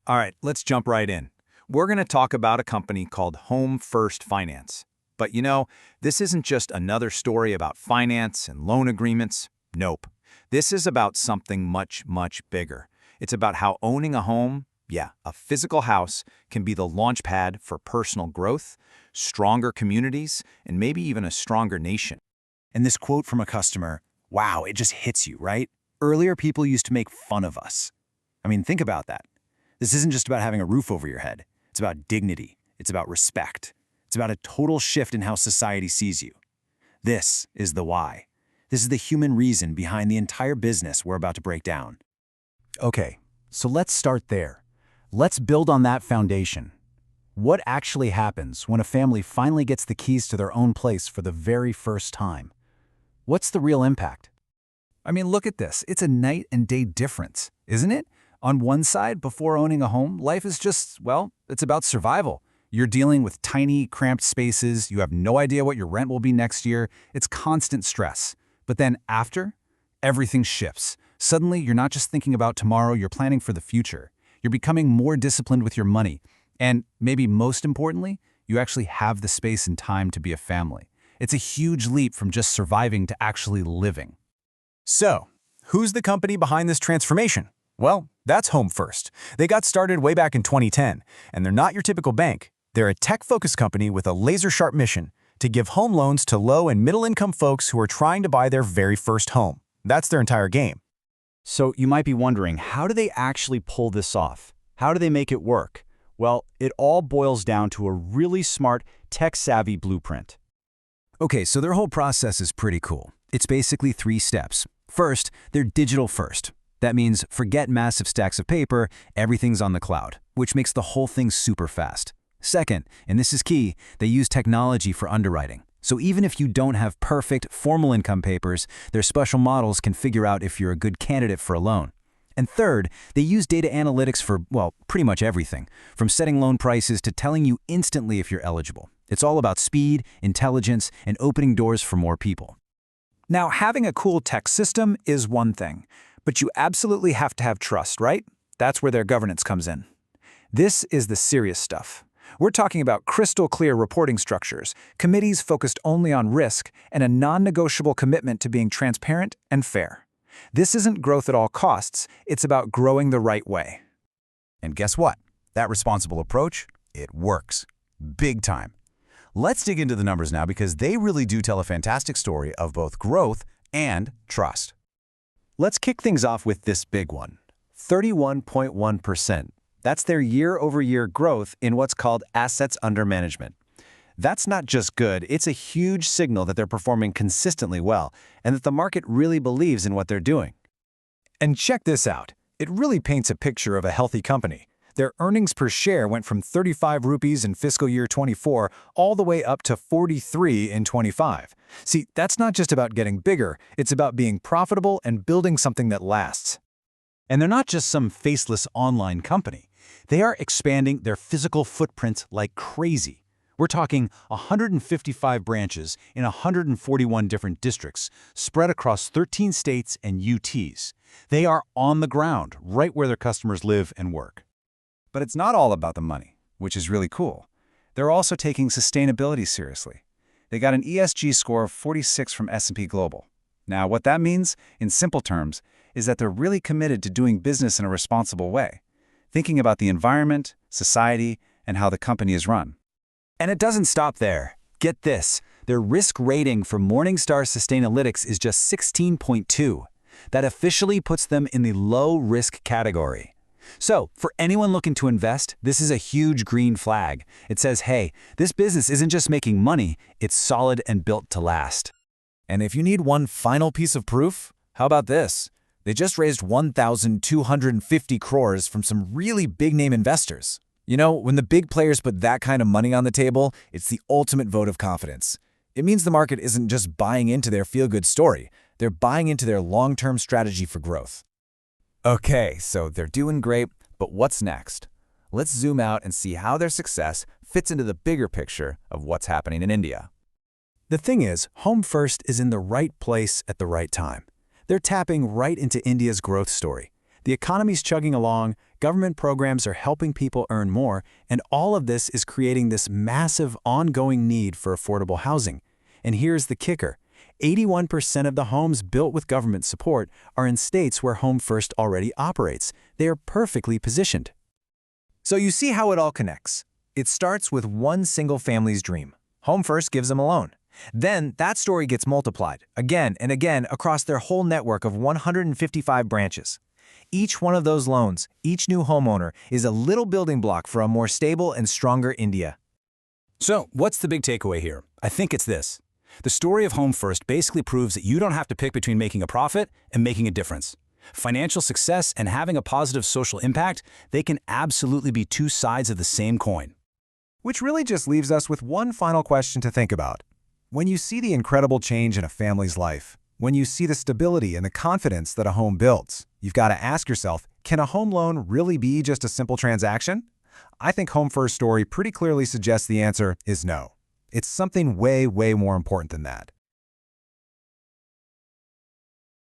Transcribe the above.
All right, let's jump right in. We're going to talk about a company called Home First Finance. But this isn't just another story about finance and loan agreements. Nope. This is about something much, much bigger. It's about how owning a home, a physical house, can be the launch pad for personal growth, stronger communities, and maybe even a stronger nation. And this quote from a customer, wow, it just hits you, right? Earlier, people used to make fun of us. I mean, think about that. This isn't just about having a roof over your head. It's about dignity. It's about respect. It's about a total shift in how society sees you. This is the why. This is the human reason behind the entire business we're about to break down. Okay, so let's start there. Let's build on that foundation. What actually happens when a family finally gets the keys to their own place for the very first time? What's the real impact? I mean, look at this. It's a night and day difference, isn't it? On one side, before owning a home, life is just, it's about survival. You're dealing with tiny, cramped spaces. You have no idea what your rent will be next year. It's constant stress. But then after, everything shifts. Suddenly, you're not just thinking about tomorrow, you're planning for the future. You're becoming more disciplined with your money. And maybe most importantly, you actually have the space and time to be a family. It's a huge leap from just surviving to actually living. So, who's the company behind this transformation? Well, that's Home First. They got started way back in 2010, and they're not your typical bank. They're a tech-focused company with a laser-sharp mission to give home loans to low- and middle-income folks who are trying to buy their very first home. That's their entire game. So you might be wondering, how do they actually pull this off? How do they make it work? Well, it all boils down to a really smart, tech-savvy blueprint. Okay, so their whole process is pretty cool. It's basically 3 steps. First, they're digital first. That means forget massive stacks of paper, everything's on the cloud, which makes the whole thing super fast. Second, and this is key, they use technology for underwriting. So even if you don't have perfect, formal income papers, their special models can figure out if you're a good candidate for a loan. And third, they use data analytics for, pretty much everything, from setting loan prices to telling you instantly if you're eligible. It's all about speed, intelligence, and opening doors for more people. Now, having a cool tech system is one thing, but you absolutely have to have trust, right? That's where their governance comes in. This is the serious stuff. We're talking about crystal clear reporting structures, committees focused only on risk, and a non-negotiable commitment to being transparent and fair. This isn't growth at all costs, it's about growing the right way. And guess what? That responsible approach, it works. Big time. Let's dig into the numbers now because they really do tell a fantastic story of both growth and trust. Let's kick things off with this big one, 31.1%. That's their year-over-year growth in what's called assets under management. That's not just good, it's a huge signal that they're performing consistently well and that the market really believes in what they're doing. And check this out. It really paints a picture of a healthy company. Their earnings per share went from 35 rupees in fiscal year 24 all the way up to 43 in 25. See, that's not just about getting bigger, it's about being profitable and building something that lasts. And they're not just some faceless online company. They are expanding their physical footprint like crazy. We're talking 155 branches in 141 different districts, spread across 13 states and UTs. They are on the ground, right where their customers live and work. But it's not all about the money, which is really cool. They're also taking sustainability seriously. They got an ESG score of 46 from S&P Global. Now, what that means, in simple terms, is that they're really committed to doing business in a responsible way, thinking about the environment, society, and how the company is run. And it doesn't stop there. Get this, their risk rating for Morningstar Sustainalytics is just 16.2. That officially puts them in the low-risk category. So, for anyone looking to invest, this is a huge green flag. It says, hey, this business isn't just making money, it's solid and built to last. And if you need one final piece of proof, how about this? They just raised 1,250 crores from some really big-name investors. When the big players put that kind of money on the table, it's the ultimate vote of confidence. It means the market isn't just buying into their feel-good story, they're buying into their long-term strategy for growth. Okay, so they're doing great, but what's next? Let's zoom out and see how their success fits into the bigger picture of what's happening in India. The thing is, Home First is in the right place at the right time. They're tapping right into India's growth story. The economy's chugging along, Government programs are helping people earn more, and all of this is creating this massive ongoing need for affordable housing. And here's the kicker. 81% of the homes built with government support are in states where Home First already operates. They are perfectly positioned. So you see how it all connects. It starts with one single family's dream. Home First gives them a loan. Then that story gets multiplied again and again across their whole network of 155 branches. Each one of those loans, each new homeowner, is a little building block for a more stable and stronger India. So, what's the big takeaway here? I think it's this. The story of Home First basically proves that you don't have to pick between making a profit and making a difference. Financial success and having a positive social impact, they can absolutely be two sides of the same coin. Which really just leaves us with one final question to think about. When you see the incredible change in a family's life, when you see the stability and the confidence that a home builds, you've got to ask yourself, can a home loan really be just a simple transaction? I think Home First's story pretty clearly suggests the answer is no. It's something way, way more important than that.